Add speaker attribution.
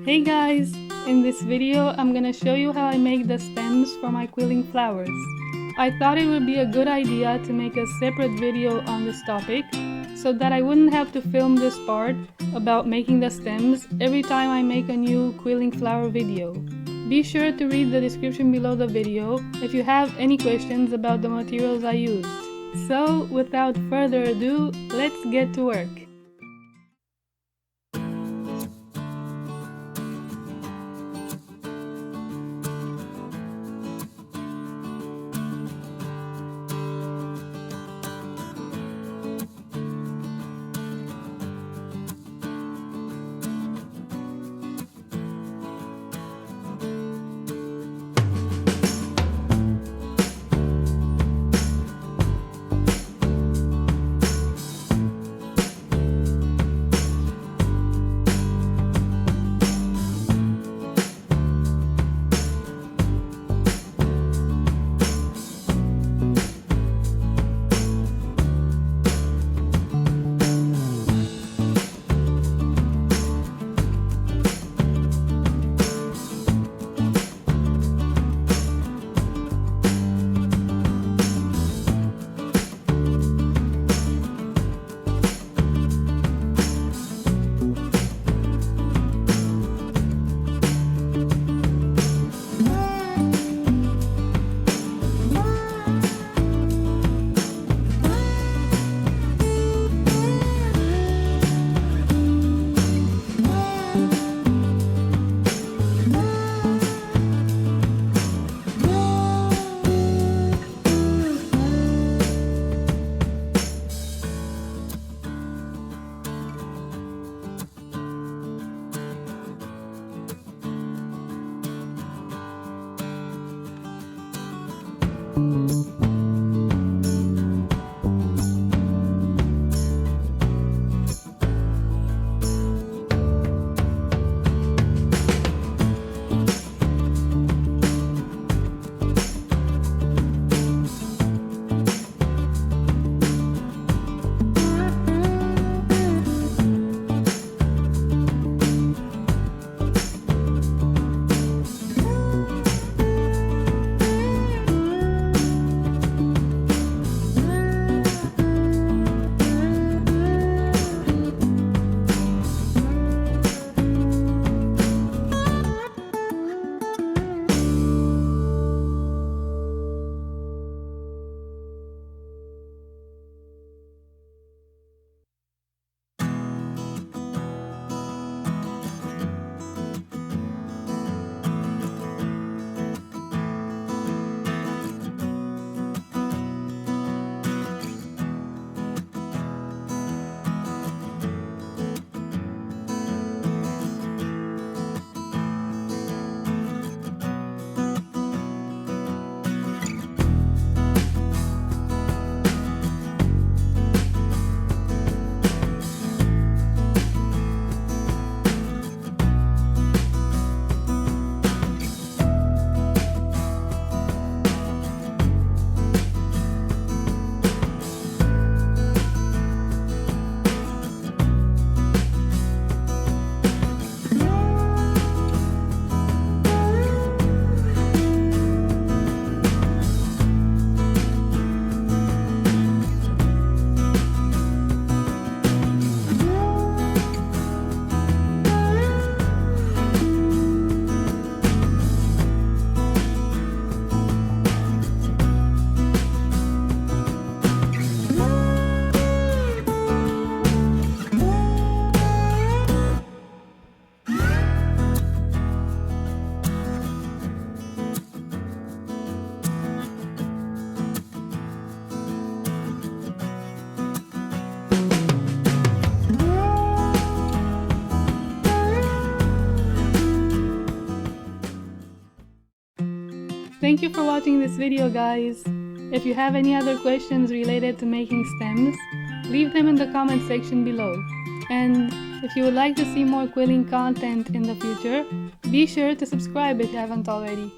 Speaker 1: Hey guys! In this video, I'm gonna show you how I make the stems for my quilling flowers. I thought it would be a good idea to make a separate video on this topic, so that I wouldn't have to film this part about making the stems every time I make a new quilling flower video. Be sure to read the description below the video if you have any questions about the materials I used. So, without further ado, let's get to work. Thank you for watching this video, guys. If you have any other questions related to making stems, leave them in the comment section below. And if you would like to see more quilling content in the future, be sure to subscribe if you haven't already.